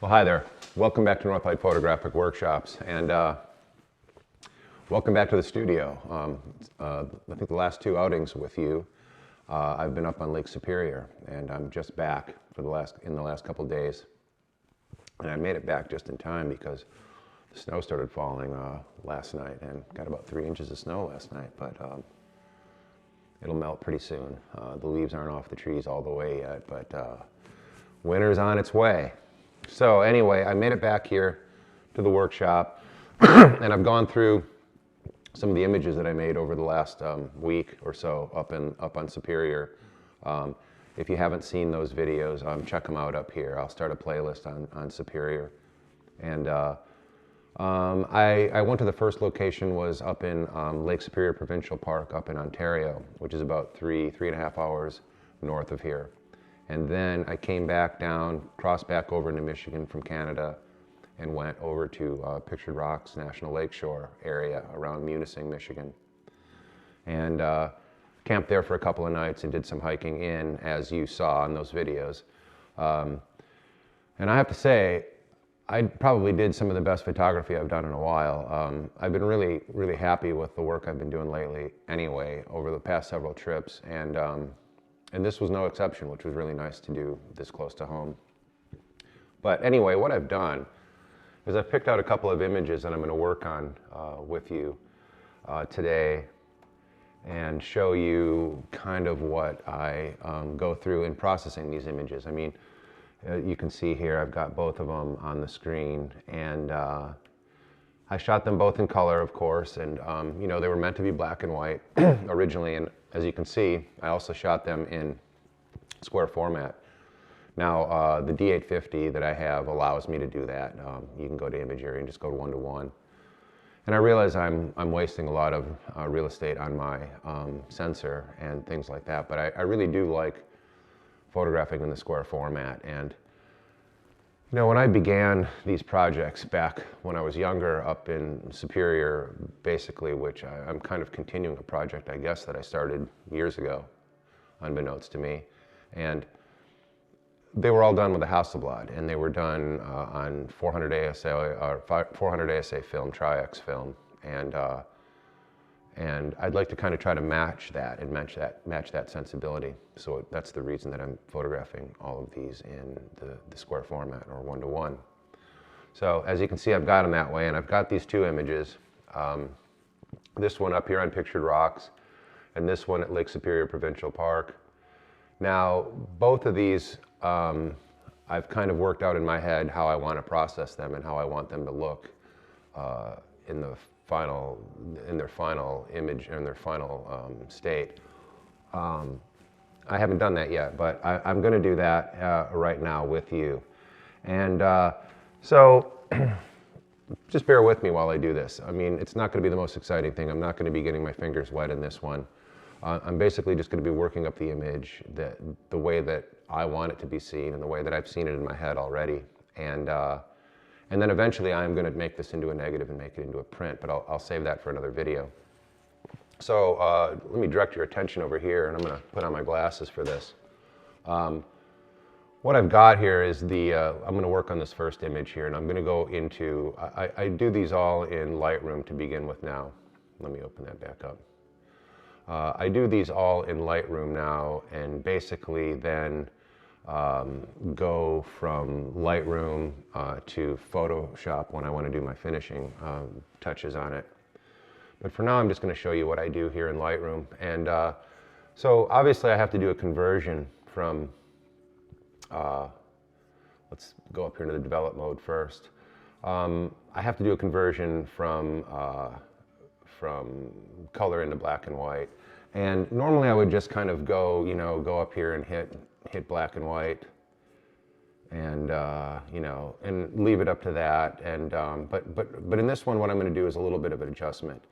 Well, hi there. Welcome back to Northlight Photographic Workshops, and welcome back to the studio. I think the last two outings with you, I've been up on Lake Superior, and I'm just back in the last couple days. And I made it back just in time because the snow started falling last night, and got about 3 inches of snow last night, but it'll melt pretty soon. The leaves aren't off the trees all the way yet, but winter's on its way. So anyway, I made it back here to the workshop, and I've gone through some of the images that I made over the last week or so up on Superior. If you haven't seen those videos, check them out up here. I'll start a playlist on Superior. And I went to the first location was up in Lake Superior Provincial Park up in Ontario, which is about three and a half hours north of here. And then I came back down, crossed back over into Michigan from Canada, and went over to Pictured Rocks National Lakeshore area around Munising, Michigan. And camped there for a couple of nights and did some hiking in, as you saw in those videos. And I have to say, I probably did some of the best photography I've done in a while. I've been really, really happy with the work I've been doing lately anyway, over the past several trips. And this was no exception, which was really nice to do this close to home. But anyway, what I've done is I've picked out a couple of images that I'm going to work on with you today and show you kind of what I go through in processing these images. I mean, you can see here I've got both of them on the screen, and I shot them both in color, of course, and you know, they were meant to be black and white originally, and as you can see, I also shot them in square format. Now, the D850 that I have allows me to do that. You can go to image area and just go to 1:1. And I realize I'm wasting a lot of real estate on my sensor and things like that, but I really do like photographing in the square format. And you know, when I began these projects back when I was younger up in Superior, basically, which I'm kind of continuing a project, I guess, that I started years ago, unbeknownst to me. And they were all done with a Hasselblad, and they were done on 400 ASA or 400 ASA film, Tri-X film, and I'd like to kind of try to match that and match that sensibility. So that's the reason that I'm photographing all of these in the square format, or 1:1. So as you can see, I've got them that way, and I've got these two images. This one up here on Pictured Rocks, and this one at Lake Superior Provincial Park. Now, both of these, I've kind of worked out in my head how I want to process them and how I want them to look in their final image and their final state. I haven't done that yet, but I'm going to do that right now with you. And so just bear with me while I do this. I mean, it's not going to be the most exciting thing. I'm not going to be getting my fingers wet in this one. I'm basically just going to be working up the image the way that I want it to be seen and the way that I've seen it in my head already. And then eventually I'm going to make this into a negative and make it into a print, but I'll save that for another video. So let me direct your attention over here, and I'm going to put on my glasses for this. What I've got here is I'm going to work on this first image here, and I'm going to go into, I do these all in Lightroom to begin with now. Let me open that back up. I do these all in Lightroom now, and basically then go from Lightroom to Photoshop when I want to do my finishing touches on it. But for now, I'm just going to show you what I do here in Lightroom. And so obviously I have to do a conversion from, let's go up here to the develop mode first. I have to do a conversion from color into black and white. And normally I would just kind of go up here and hit black and white, and and leave it up to that. And but in this one, what I'm going to do is a little bit of an adjustment.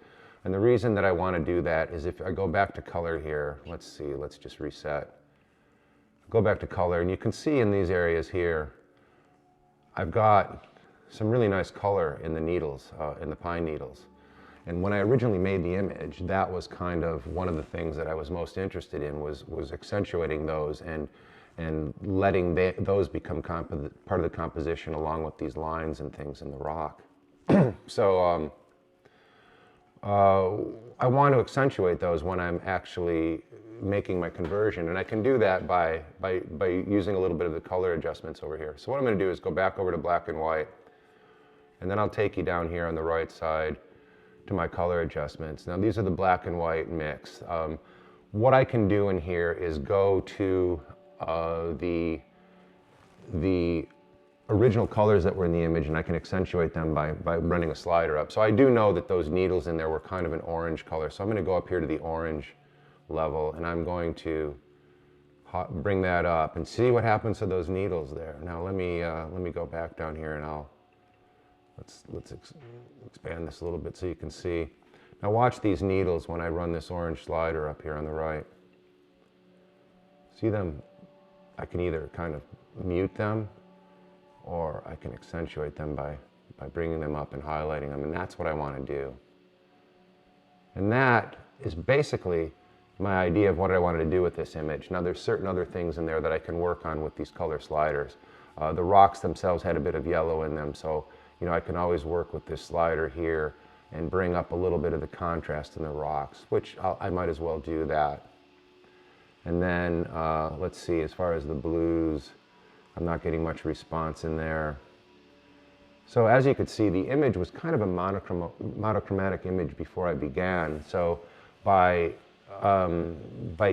And the reason that I want to do that is if I go back to color here, let's see, let's just reset. Go back to color, and you can see in these areas here, I've got some really nice color in the needles, in the pine needles. And when I originally made the image, that was kind of one of the things that I was most interested in, was accentuating those and and letting those become part of the composition along with these lines and things in the rock. So I want to accentuate those when I'm actually making my conversion, and I can do that by using a little bit of the color adjustments over here. So what I'm going to do is go back over to black and white, and then I'll take you down here on the right side to my color adjustments. Now these are the black and white mix. What I can do in here is go to the original colors that were in the image, and I can accentuate them by running a slider up. So I do know that those needles in there were kind of an orange color. So I'm going to go up here to the orange level, and I'm going to bring that up and see what happens to those needles there. Now let me go back down here, and let's expand this a little bit so you can see. Now watch these needles when I run this orange slider up here on the right. See them? I can either kind of mute them, or I can accentuate them by bringing them up and highlighting them, and that's what I want to do. And that is basically my idea of what I wanted to do with this image. Now there's certain other things in there that I can work on with these color sliders. The rocks themselves had a bit of yellow in them, so I can always work with this slider here and bring up a little bit of the contrast in the rocks, which I might as well do that. And then let's see, as far as the blues, I'm not getting much response in there. So as you could see, the image was kind of a monochromatic image before I began. So by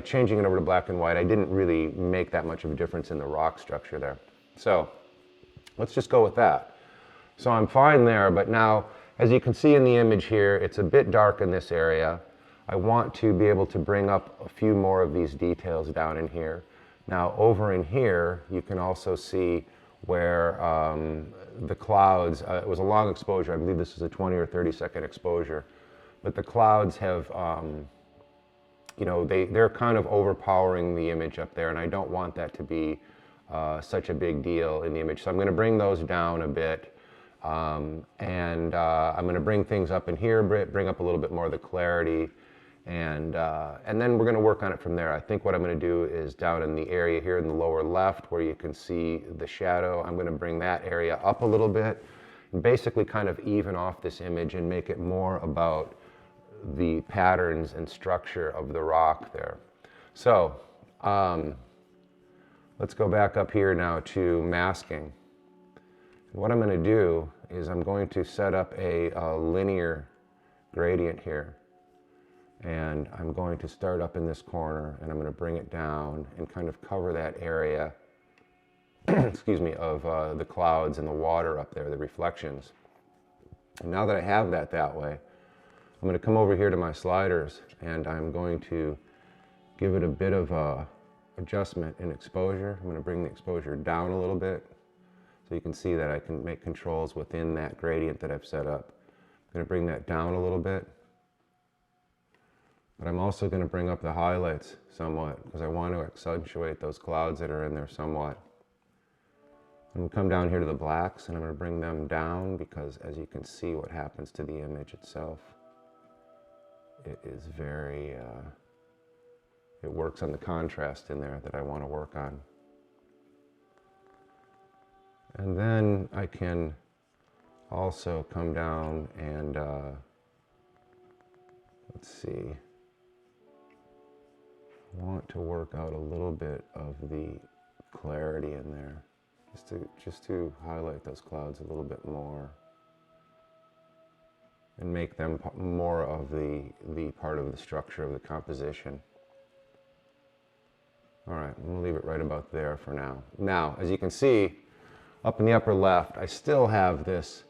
changing it over to black and white, I didn't really make that much of a difference in the rock structure there. So let's just go with that. So I'm fine there, but now, as you can see in the image here, it's a bit dark in this area. I want to be able to bring up a few more of these details down in here. Now over in here, you can also see where the clouds, it was a long exposure. I believe this is a 20 or 30-second exposure. But the clouds have, they're kind of overpowering the image up there, and I don't want that to be such a big deal in the image. So I'm going to bring those down a bit. I'm going to bring things up in here, bring up a little bit more of the clarity, and then we're going to work on it from there. I think what I'm going to do is down in the area here in the lower left where you can see the shadow, I'm going to bring that area up a little bit and basically kind of even off this image and make it more about the patterns and structure of the rock there. So let's go back up here now to masking. What I'm going to do is I'm going to set up a linear gradient here, and I'm going to start up in this corner, and I'm going to bring it down and kind of cover that area excuse me, of the clouds and the water up there, the reflections. And now that I have that way, I'm going to come over here to my sliders, and I'm going to give it a bit of adjustment in exposure. I'm going to bring the exposure down a little bit, so you can see that I can make controls within that gradient that I've set up. I'm going to bring that down a little bit. But I'm also going to bring up the highlights somewhat because I want to accentuate those clouds that are in there somewhat. I'm going to come down here to the blacks, and I'm going to bring them down because as you can see what happens to the image itself. It is very, it works on the contrast in there that I want to work on. And then I can also come down and, let's see, I want to work out a little bit of the clarity in there, just to highlight those clouds a little bit more and make them more of the part of the structure of the composition. All right, I'm going to leave it right about there for now. Now, as you can see, up in the upper left, I still have this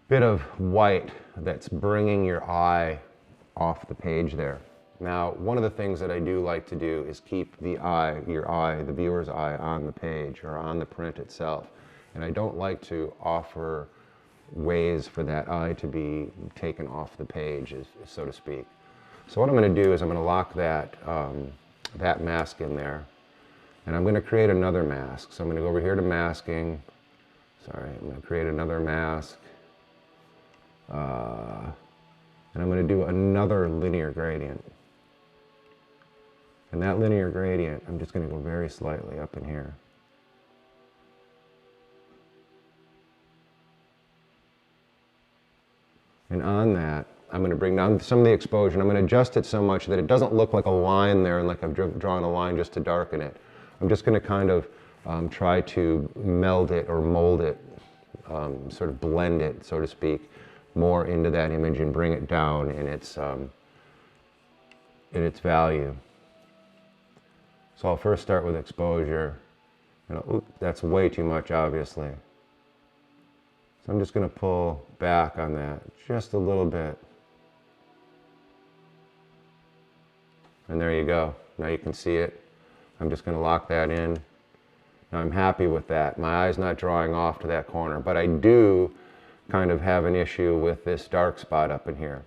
bit of white that's bringing your eye off the page there. Now, one of the things that I do like to do is keep the viewer's eye on the page or on the print itself. And I don't like to offer ways for that eye to be taken off the page, so to speak. So what I'm going to do is I'm going to lock that, that mask in there. And I'm going to create another mask. So I'm going to go over here to masking. Sorry, I'm going to create another mask. And I'm going to do another linear gradient. And that linear gradient, I'm just going to go very slightly up in here. And on that, I'm going to bring down some of the exposure, and I'm going to adjust it so much that it doesn't look like a line there and like I've drawn a line just to darken it. I'm just going to kind of try to meld it or mold it, sort of blend it, so to speak, more into that image and bring it down in its value. So I'll first start with exposure. And oops, that's way too much, obviously. So I'm just going to pull back on that just a little bit. And there you go. Now you can see it. I'm just going to lock that in. Now I'm happy with that. My eye's not drawing off to that corner, but I do kind of have an issue with this dark spot up in here.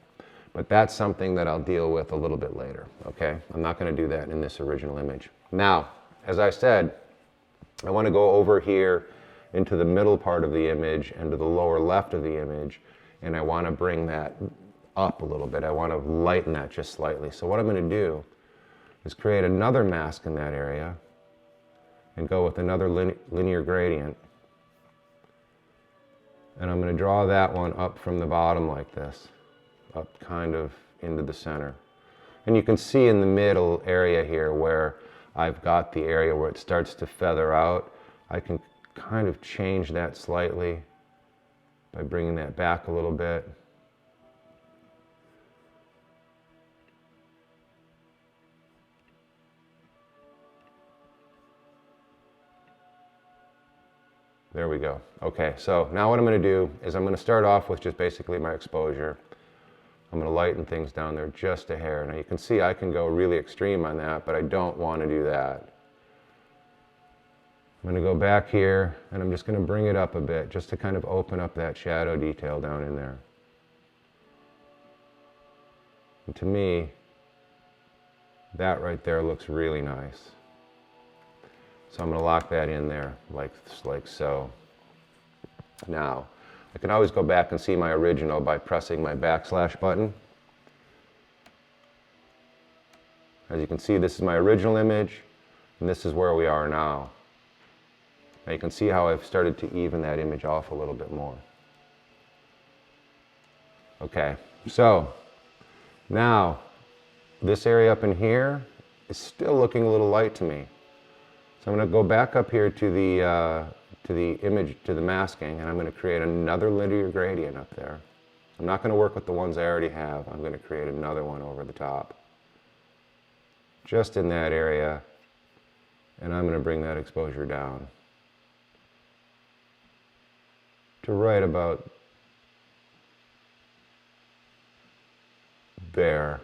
But that's something that I'll deal with a little bit later, okay? I'm not going to do that in this original image. Now, as I said, I want to go over here into the middle part of the image and to the lower left of the image, and I want to bring that up a little bit. I want to lighten that just slightly. So what I'm going to do is create another mask in that area and go with another linear gradient. And I'm going to draw that one up from the bottom like this, up kind of into the center. And you can see in the middle area here where I've got the area where it starts to feather out. I can kind of change that slightly by bringing that back a little bit. There we go. Okay, so now what I'm going to do is I'm going to start off with just basically my exposure. I'm going to lighten things down there just a hair. Now you can see I can go really extreme on that, but I don't want to do that. I'm going to go back here and I'm just going to bring it up a bit just to kind of open up that shadow detail down in there. And to me, that right there looks really nice. So I'm going to lock that in there like so. Now, I can always go back and see my original by pressing my backslash button. As you can see, this is my original image, and this is where we are now. Now you can see how I've started to even that image off a little bit more. Okay, so now this area up in here is still looking a little light to me. So I'm going to go back up here to the image, to the masking, and I'm going to create another linear gradient up there. I'm not going to work with the ones I already have. I'm going to create another one over the top. Just in that area, and I'm going to bring that exposure down to right about there.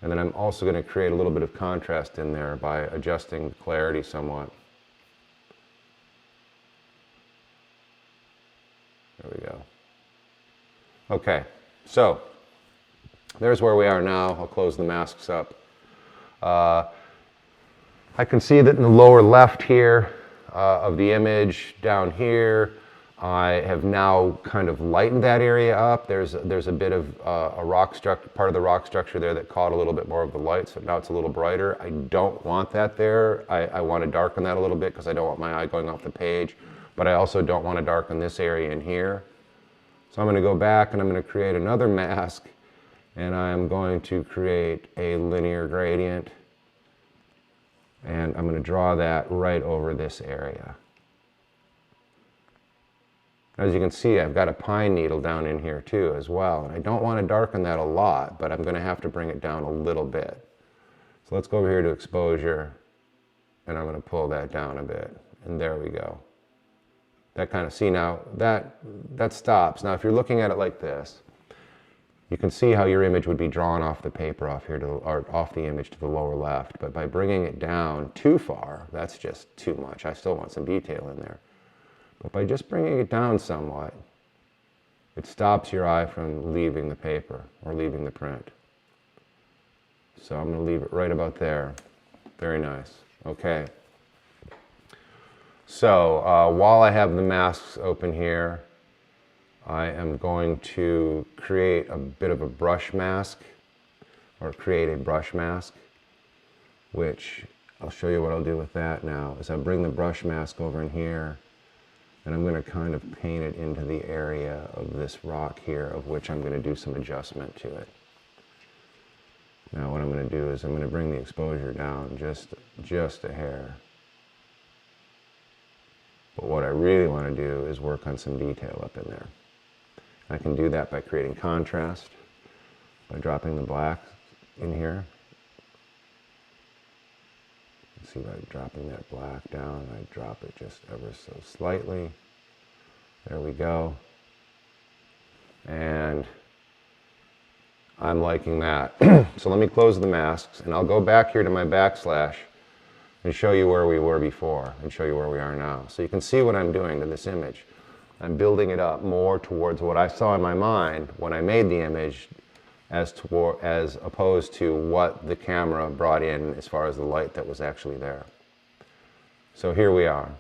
And then I'm also going to create a little bit of contrast in there by adjusting clarity somewhat. There we go. Okay, so there's where we are now. I'll close the masks up. I can see that in the lower left here of the image down here, I have now kind of lightened that area up. There's a bit of a rock structure, part of the rock structure there that caught a little bit more of the light, so now it's a little brighter. I don't want that there. I want to darken that a little bit because I don't want my eye going off the page, but I also don't want to darken this area in here. So I'm going to go back and I'm going to create another mask, and I'm going to create a linear gradient, and I'm going to draw that right over this area. As you can see, I've got a pine needle down in here too as well. And I don't want to darken that a lot, but I'm going to have to bring it down a little bit. So let's go over here to exposure, and I'm going to pull that down a bit. And there we go. That kind of, see now, that stops. Now if you're looking at it like this, you can see how your image would be drawn off the paper off here, or off the image to the lower left. But by bringing it down too far, that's just too much. I still want some detail in there. But by just bringing it down somewhat, it stops your eye from leaving the paper or leaving the print. So I'm going to leave it right about there. Very nice. Okay. So while I have the masks open here, I am going to create a bit of a brush mask, or create a brush mask. which I'll show you what I'll do with that now, is I'll bring the brush mask over in here, and I'm going to kind of paint it into the area of this rock here, of which I'm going to do some adjustment to it. Now what I'm going to do is I'm going to bring the exposure down just a hair. But what I really want to do is work on some detail up in there. I can do that by creating contrast, by dropping the black in here. See, by dropping that black down, I drop it just ever so slightly. There we go. And I'm liking that. So let me close the masks, and I'll go back here to my backslash and show you where we were before and show you where we are now. So you can see what I'm doing to this image. I'm building it up more towards what I saw in my mind when I made the image, as opposed to what the camera brought in as far as the light that was actually there. So here we are.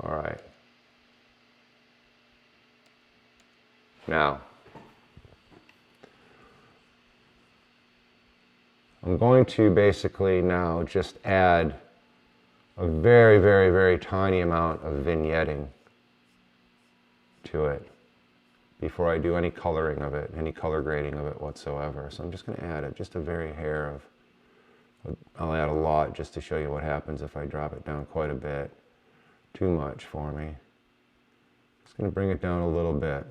All right. Now, I'm going to basically now just add a very, very, very tiny amount of vignetting to it before I do any coloring of it, any color grading of it whatsoever. So I'm just going to add it, just a very hair of, I'll add a lot just to show you what happens if I drop it down quite a bit. Too much for me. Just going to bring it down a little bit.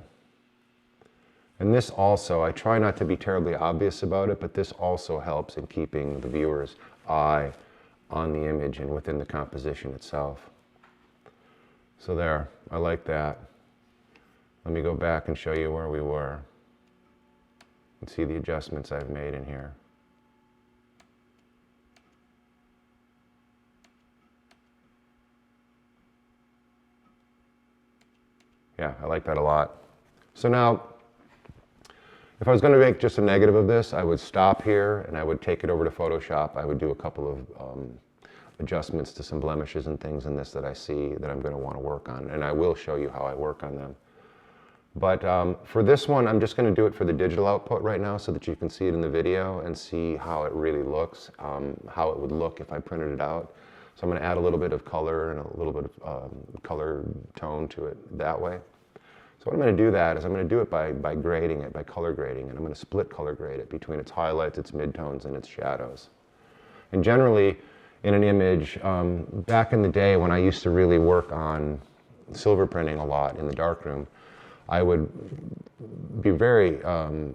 And this also, I try not to be terribly obvious about it, but this also helps in keeping the viewer's eye on the image and within the composition itself. So there, I like that. Let me go back and show you where we were and see the adjustments I've made in here. Yeah, I like that a lot. So now, if I was going to make just a negative of this, I would stop here and I would take it over to Photoshop. I would do a couple of adjustments to some blemishes and things in this that I see that I'm going to want to work on, and I will show you how I work on them. But for this one, I'm just going to do it for the digital output right now so that you can see it in the video and see how it really looks, how it would look if I printed it out. So I'm going to add a little bit of color and a little bit of color tone to it that way. So what I'm going to do that is I'm going to do it by grading it, by color grading, and I'm going to split color grade it between its highlights, its midtones, and its shadows. And generally, in an image, back in the day when I used to really work on silver printing a lot in the darkroom, I would be very,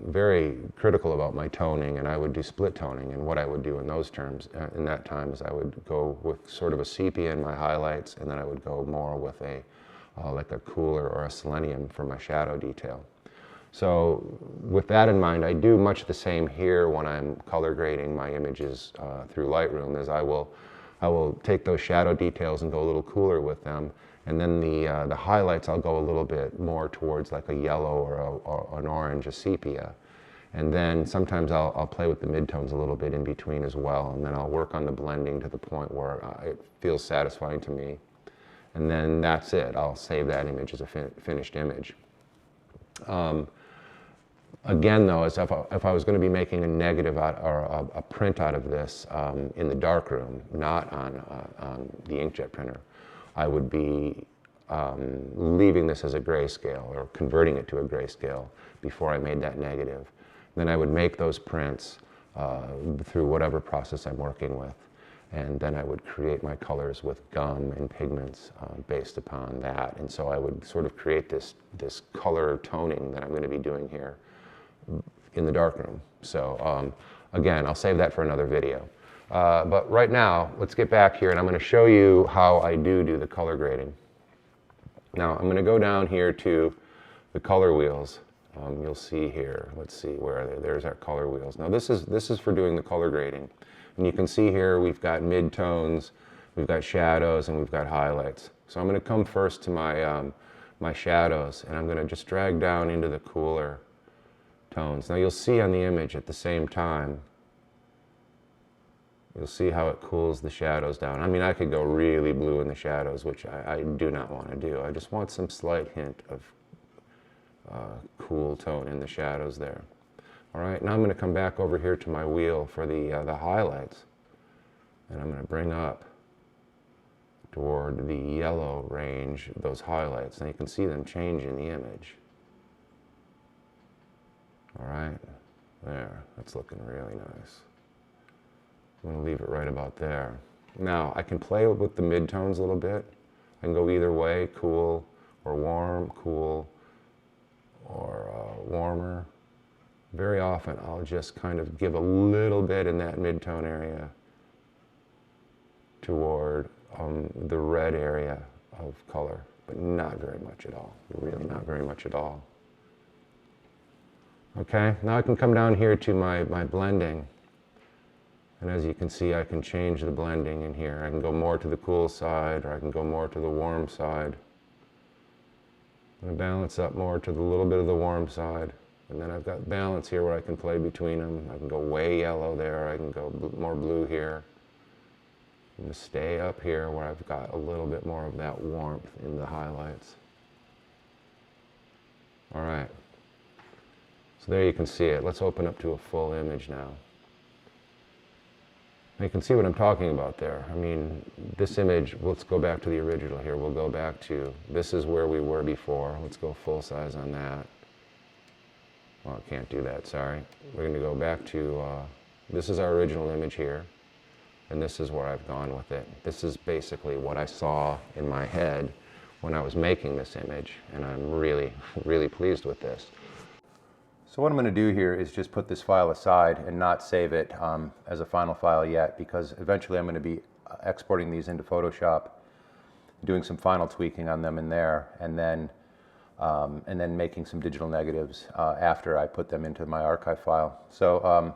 very critical about my toning, and I would do split toning. And what I would do in those terms, in that time, is I would go with sort of a sepia in my highlights, and then I would go more with a like a cooler or a selenium for my shadow detail. So with that in mind, I do much the same here when I'm color grading my images through Lightroom, as I will take those shadow details and go a little cooler with them. And then the highlights, I'll go a little bit more towards like a yellow or an orange, a sepia. And then sometimes I'll play with the midtones a little bit in between as well. And then I'll work on the blending to the point where it feels satisfying to me. And then that's it. I'll save that image as a finished image. Again, though, as if I was going to be making a negative or a print out of this in the darkroom, not on the inkjet printer, I would be leaving this as a grayscale or converting it to a grayscale before I made that negative. Then I would make those prints through whatever process I'm working with. And then I would create my colors with gum and pigments based upon that. And so I would sort of create this color toning that I'm going to be doing here in the darkroom. So again, I'll save that for another video. But right now, let's get back here, and I'm going to show you how I do the color grading. Now, I'm going to go down here to the color wheels. You'll see here, let's see, where are they? There's our color wheels. Now, this is for doing the color grading. And you can see here we've got midtones, we've got shadows, and we've got highlights. So I'm going to come first to my, my shadows, and I'm going to just drag down into the cooler tones. Now you'll see on the image at the same time, you'll see how it cools the shadows down. I mean, I could go really blue in the shadows, which I do not want to do. I just want some slight hint of cool tone in the shadows there. All right, now I'm going to come back over here to my wheel for the highlights. And I'm going to bring up toward the yellow range those highlights. Now you can see them change in the image. All right, there, that's looking really nice. I'm going to leave it right about there. Now I can play with the midtones a little bit. I can go either way, cool or warm, cool or warmer. Very often I'll just kind of give a little bit in that midtone area toward the red area of color, but not very much at all, really not very much at all. Okay, now I can come down here to my blending. And as you can see, I can change the blending in here. I can go more to the cool side, or I can go more to the warm side. I'm going to balance up more to the little bit of the warm side. And then I've got balance here where I can play between them. I can go way yellow there. I can go more blue here. I'm going to stay up here where I've got a little bit more of that warmth in the highlights. All right. So there you can see it. Let's open up to a full image now. You can see what I'm talking about there. I mean, this image, let's go back to the original here. We'll go back to, this is where we were before. Let's go full size on that. Well, I can't do that, sorry. We're going to go back to, this is our original image here. And this is where I've gone with it. This is basically what I saw in my head when I was making this image. And I'm really, really pleased with this. So what I'm going to do here is just put this file aside and not save it as a final file yet, because eventually I'm going to be exporting these into Photoshop, doing some final tweaking on them in there, and then making some digital negatives after I put them into my archive file. So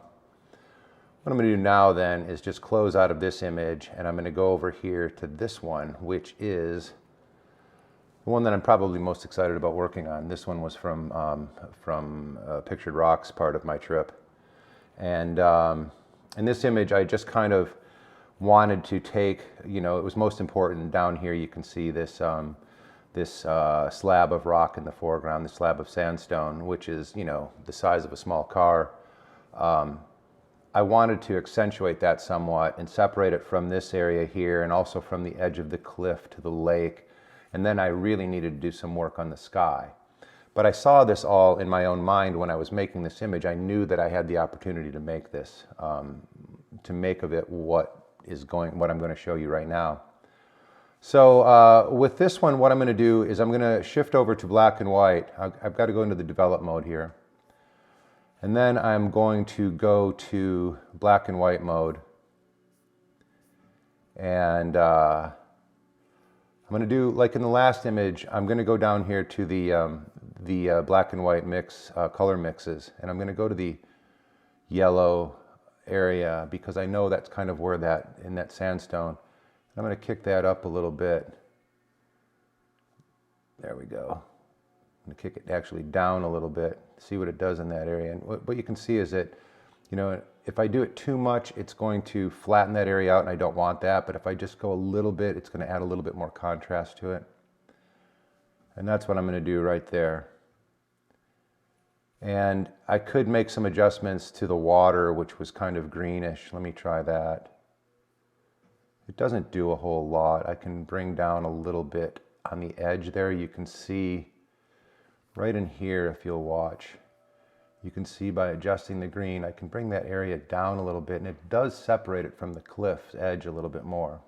what I'm going to do now then is just close out of this image, and I'm going to go over here to this one, which is the one that I'm probably most excited about working on. This one was from Pictured Rocks, part of my trip. And in this image, I just kind of wanted to take, you know, it was most important. Down here you can see this, this slab of rock in the foreground, the slab of sandstone, which is, you know, the size of a small car. I wanted to accentuate that somewhat and separate it from this area here, and also from the edge of the cliff to the lake. And then I really needed to do some work on the sky. But I saw this all in my own mind when I was making this image. I knew that I had the opportunity to make this, to make of it what I'm going to show you right now. So with this one, what I'm going to do is I'm going to shift over to black and white. I've got to go into the develop mode here. And then I'm going to go to black and white mode. And I'm going to do, like in the last image, I'm going to go down here to the black and white mix, color mixes, and I'm going to go to the yellow area because I know that's kind of where in that sandstone. I'm going to kick that up a little bit. There we go. I'm going to kick it actually down a little bit, see what it does in that area. And what you can see is that, you know, if I do it too much, it's going to flatten that area out, and I don't want that. But if I just go a little bit, it's going to add a little bit more contrast to it. And that's what I'm going to do right there. And I could make some adjustments to the water, which was kind of greenish. Let me try that. It doesn't do a whole lot. I can bring down a little bit on the edge there. You can see right in here, if you'll watch. You can see by adjusting the green, I can bring that area down a little bit, and it does separate it from the cliff's edge a little bit more.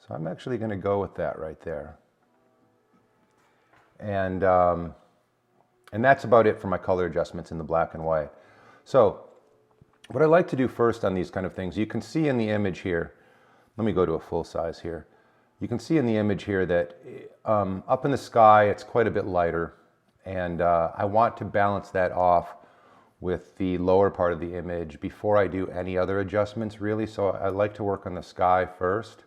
So I'm actually going to go with that right there. And that's about it for my color adjustments in the black and white. So what I like to do first on these kind of things, you can see in the image here, let me go to a full size here. You can see in the image here that up in the sky, it's quite a bit lighter. And I want to balance that off with the lower part of the image before I do any other adjustments, really. So I like to work on the sky first.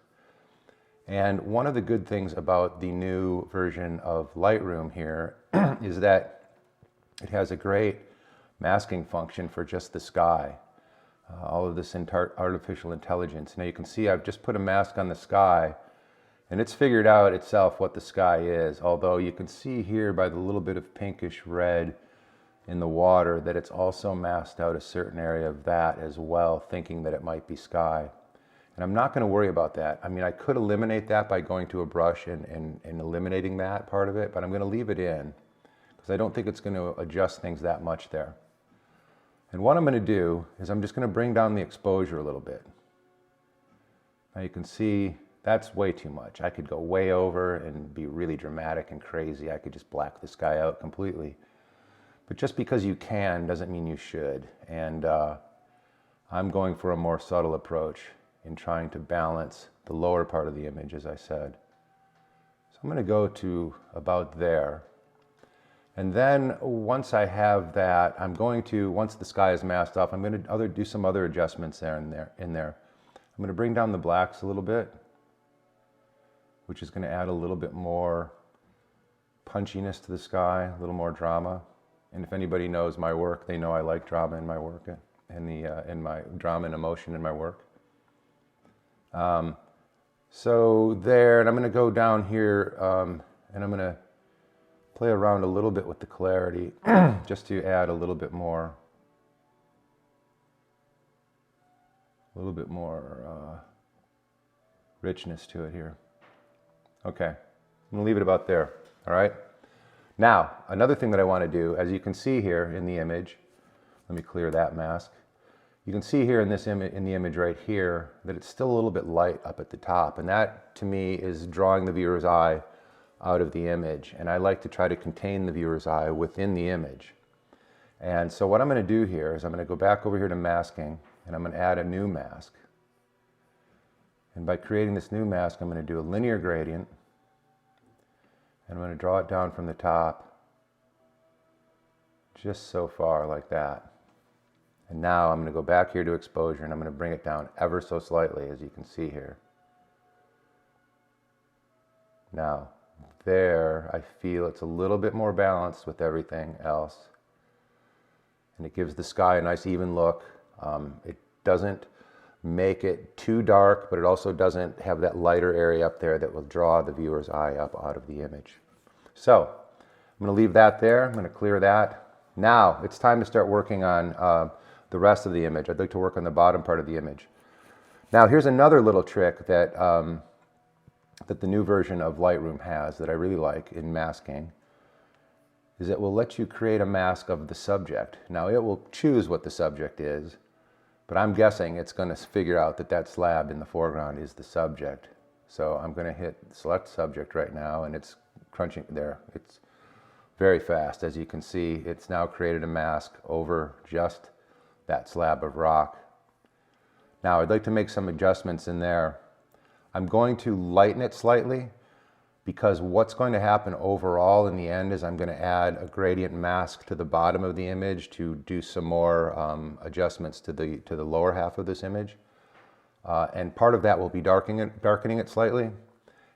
And one of the good things about the new version of Lightroom here is that it has a great masking function for just the sky. All of this artificial intelligence. Now you can see I've just put a mask on the sky, and it's figured out itself what the sky is, although you can see here by the little bit of pinkish red in the water that it's also masked out a certain area of that as well, thinking that it might be sky. And I'm not going to worry about that. I mean, I could eliminate that by going to a brush and eliminating that part of it, but I'm going to leave it in because I don't think it's going to adjust things that much there. And what I'm going to do is I'm just going to bring down the exposure a little bit. Now you can see that's way too much. I could go way over and be really dramatic and crazy. I could just black the sky out completely. But just because you can doesn't mean you should. And I'm going for a more subtle approach in trying to balance the lower part of the image, as I said. So I'm going to go to about there. And then once I have that, I'm going to, once the sky is masked off, I'm going to do some other adjustments there. I'm going to bring down the blacks a little bit, which is going to add a little bit more punchiness to the sky, a little more drama. And if anybody knows my work, they know I like drama in my work, and in my drama and emotion in my work. So there, and I'm going to go down here, and I'm going to play around a little bit with the clarity, just to add a little bit more richness to it here. Okay, I'm going to leave it about there, all right? Now, another thing that I want to do, as you can see here in the image, let me clear that mask. You can see here in this image, in the image right here, that it's still a little bit light up at the top, and that to me is drawing the viewer's eye out of the image, and I like to try to contain the viewer's eye within the image. And so what I'm going to do here is I'm going to go back over here to masking, and I'm going to add a new mask. And by creating this new mask, I'm going to do a linear gradient, and I'm going to draw it down from the top just so far like that. And now I'm going to go back here to exposure, and I'm going to bring it down ever so slightly, as you can see here. Now there, I feel it's a little bit more balanced with everything else, and it gives the sky a nice even look. It doesn't make it too dark, but it also doesn't have that lighter area up there that will draw the viewer's eye up out of the image. So I'm going to leave that there. I'm going to clear that. Now it's time to start working on the rest of the image. I'd like to work on the bottom part of the image. Now here's another little trick that that the new version of Lightroom has that I really like in masking, is it will let you create a mask of the subject. Now it will choose what the subject is, but I'm guessing it's going to figure out that that slab in the foreground is the subject. So I'm going to hit select subject right now, and it's crunching there. It's very fast. As you can see, it's now created a mask over just that slab of rock. Now I'd like to make some adjustments in there. I'm going to lighten it slightly, because what's going to happen overall in the end is I'm going to add a gradient mask to the bottom of the image to do some more adjustments to the lower half of this image. And part of that will be darkening it slightly.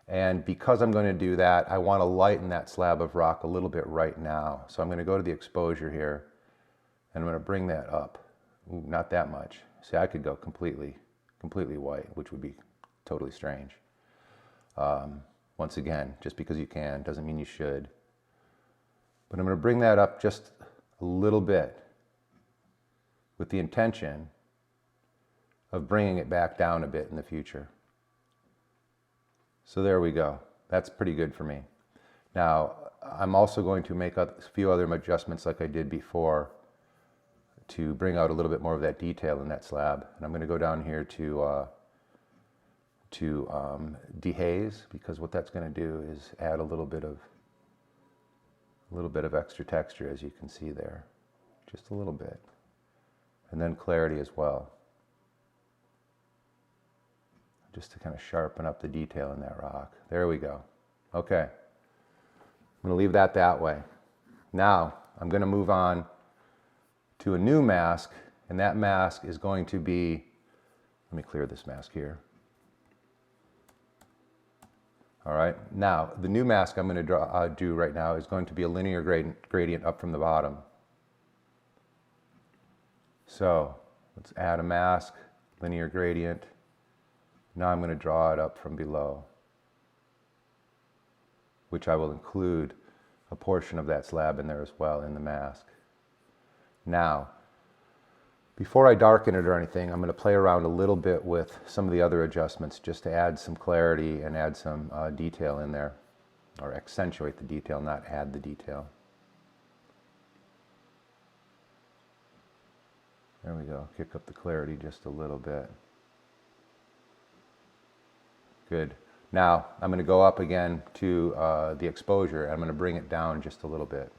And because I'm going to do that, I want to lighten that slab of rock a little bit right now. So I'm going to go to the exposure here, and I'm going to bring that up. Ooh, not that much. See, I could go completely white, which would be totally strange. Once again, just because you can doesn't mean you should. But I'm going to bring that up just a little bit with the intention of bringing it back down a bit in the future. So there we go. That's pretty good for me. Now, I'm also going to make a few other adjustments like I did before to bring out a little bit more of that detail in that slab. And I'm going to go down here to dehaze, because what that's going to do is add a little bit of extra texture, as you can see there, just a little bit, and then clarity as well, just to kind of sharpen up the detail in that rock. There we go. Okay, I'm going to leave that way. Now I'm going to move on to a new mask, and that mask is going to be, let me clear this mask here. All right, now the new mask I'm going to do right now is going to be a linear gradient up from the bottom. So let's add a mask, linear gradient. Now I'm going to draw it up from below, which I will include a portion of that slab in there as well in the mask. Now, Before I darken it or anything, I'm going to play around a little bit with some of the other adjustments just to add some clarity and add some detail in there, or accentuate the detail, not add the detail. There we go. Kick up the clarity just a little bit. Good. Now I'm going to go up again to the exposure. I'm going to bring it down just a little bit.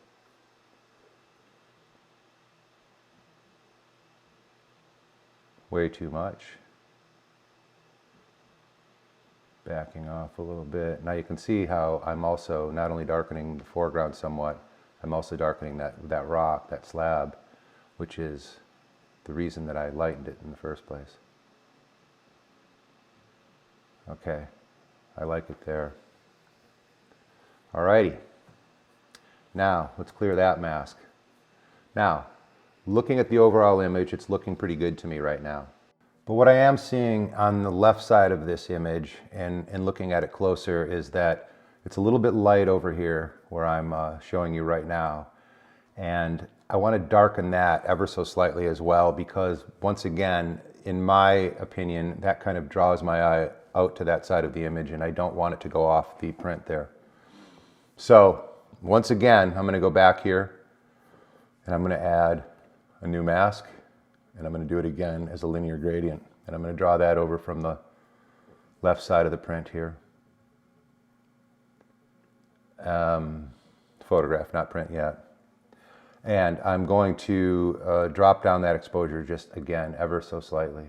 Way too much. Backing off a little bit. Now you can see how I'm also not only darkening the foreground somewhat, I'm also darkening that rock, that slab, which is the reason that I lightened it in the first place. Okay, I like it there. Alrighty. Now let's clear that mask. Now, looking at the overall image, it's looking pretty good to me right now. But what I am seeing on the left side of this image and looking at it closer is that it's a little bit light over here where I'm showing you right now. And I want to darken that ever so slightly as well, because once again, in my opinion, that kind of draws my eye out to that side of the image and I don't want it to go off the print there. So once again, I'm going to go back here and I'm going to add a new mask, and I'm going to do it again as a linear gradient, and I'm going to draw that over from the left side of the print here. Photograph, not print yet. And I'm going to drop down that exposure just again ever so slightly.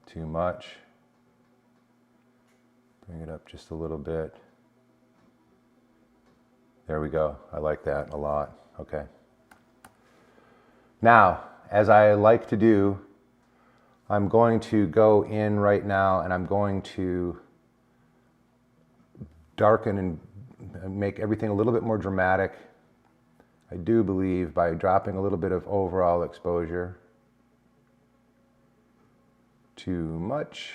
Too much. Bring it up just a little bit. There we go. I like that a lot. Okay. Now, as I like to do, I'm going to go in right now and I'm going to darken and make everything a little bit more dramatic. I do believe by dropping a little bit of overall exposure. Too much.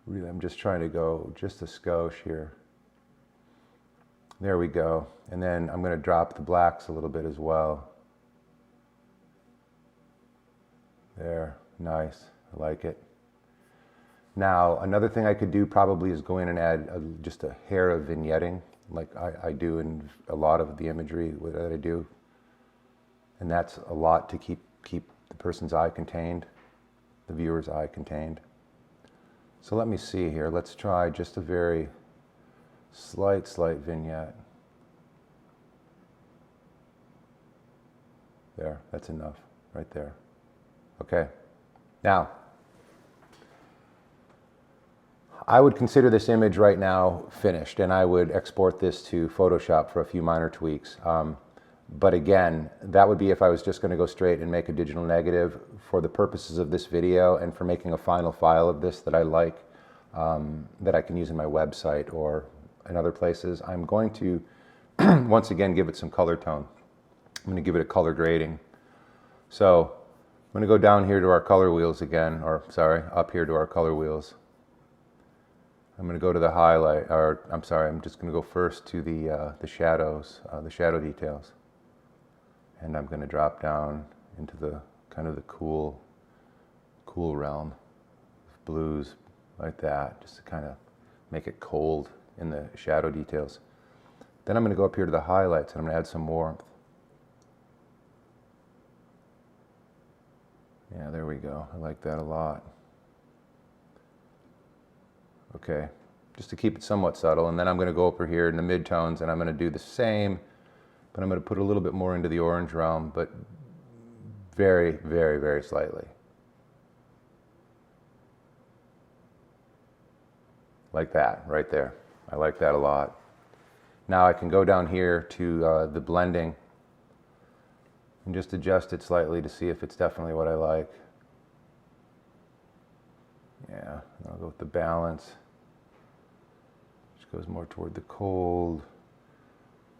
Really, I'm just trying to go just a skosh here. There we go. And then I'm going to drop the blacks a little bit as well. There, nice, I like it. Now, another thing I could do probably is go in and add just a hair of vignetting, like I do in a lot of the imagery that I do. And that's a lot to keep the person's eye contained, the viewer's eye contained. So let me see here. Let's try just a very slight vignette. There, that's enough right there. Okay. Now, I would consider this image right now finished, and I would export this to Photoshop for a few minor tweaks. But again, that would be if I was just going to go straight and make a digital negative. For the purposes of this video and for making a final file of this that I like, that I can use in my website or in other places, I'm going to once again give it some color tone. I'm going to give it a color grading. So I'm going to go down here to our color wheels again, or sorry, up here to our color wheels. I'm going to go to the highlight, or I'm sorry, I'm just going to go first to the shadows, the shadow details. And I'm going to drop down into the kind of the cool realm of blues like that, just to kind of make it cold in the shadow details. Then I'm going to go up here to the highlights and I'm going to add some warmth. Yeah, there we go. I like that a lot. Okay, just to keep it somewhat subtle. And then I'm going to go over here in the midtones and I'm going to do the same, but I'm going to put a little bit more into the orange realm, but very, very, very slightly. Like that, right there. I like that a lot. Now I can go down here to the blending and just adjust it slightly to see if it's definitely what I like. Yeah, I'll go with the balance. Which goes more toward the cold,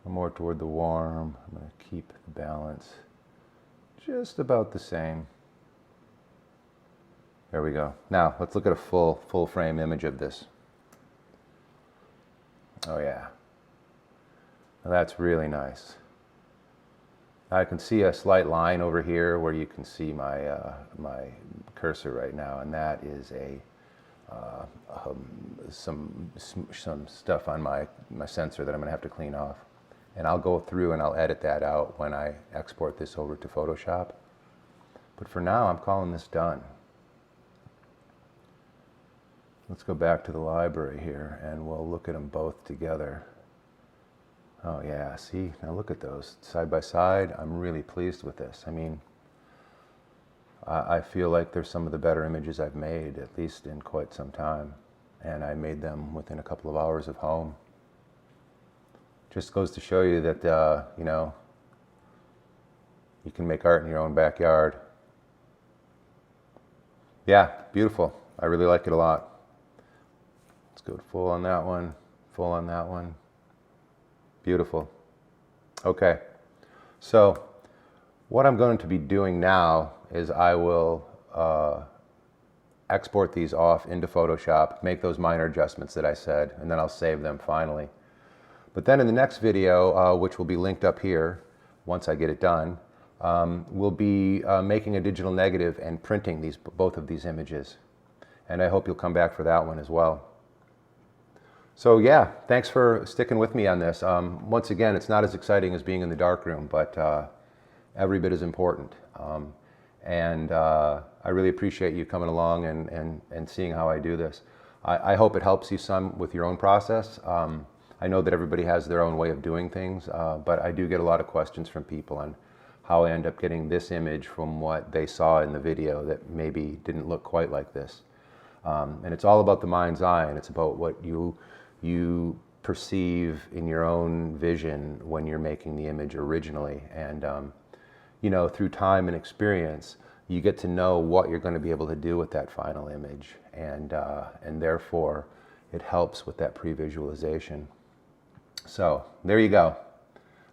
or more toward the warm. I'm going to keep the balance just about the same. There we go. Now let's look at a full frame image of this. Oh yeah. Now that's really nice. I can see a slight line over here where you can see my my cursor right now, and that is some stuff on my sensor that I'm going to have to clean off. And I'll go through and I'll edit that out when I export this over to Photoshop. But for now, I'm calling this done. Let's go back to the library here and we'll look at them both together. Oh yeah, see, now look at those side by side. I'm really pleased with this. I mean, I feel like they're some of the better images I've made, at least in quite some time. And I made them within a couple of hours of home. Just goes to show you that, you know, you can make art in your own backyard. Yeah, beautiful. I really like it a lot. Let's go full on that one, full on that one. Beautiful. Okay, so what I'm going to be doing now is I will export these off into Photoshop, make those minor adjustments that I said, and then I'll save them finally. But then in the next video, which will be linked up here once I get it done, we'll be making a digital negative and printing both of these images. And I hope you'll come back for that one as well. So yeah, thanks for sticking with me on this. Once again, it's not as exciting as being in the darkroom, but every bit as important. And I really appreciate you coming along and seeing how I do this. I hope it helps you some with your own process. I know that everybody has their own way of doing things, but I do get a lot of questions from people on how I end up getting this image from what they saw in the video that maybe didn't look quite like this. And it's all about the mind's eye, and it's about what you perceive in your own vision when you're making the image originally. And you know, through time and experience, you get to know what you're going to be able to do with that final image, and therefore it helps with that pre-visualization. So there you go.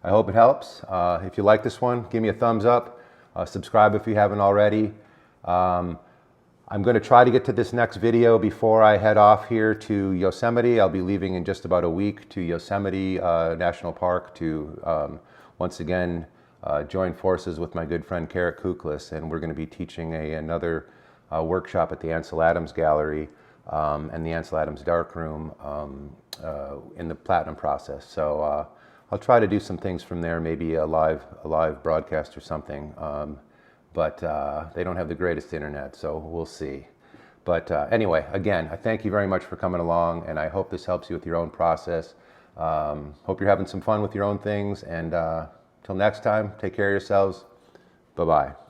I hope it helps. If you like this one, give me a thumbs up. Subscribe if you haven't already. I'm going to try to get to this next video before I head off here to Yosemite. I'll be leaving in just about a week to Yosemite National Park to once again join forces with my good friend Carrot Kuklis, and we're going to be teaching another workshop at the Ansel Adams Gallery and the Ansel Adams Darkroom in the platinum process. So I'll try to do some things from there, maybe a live broadcast or something. But they don't have the greatest internet, so we'll see. But anyway, again, I thank you very much for coming along, and I hope this helps you with your own process. Hope you're having some fun with your own things, and till next time, take care of yourselves. Bye-bye.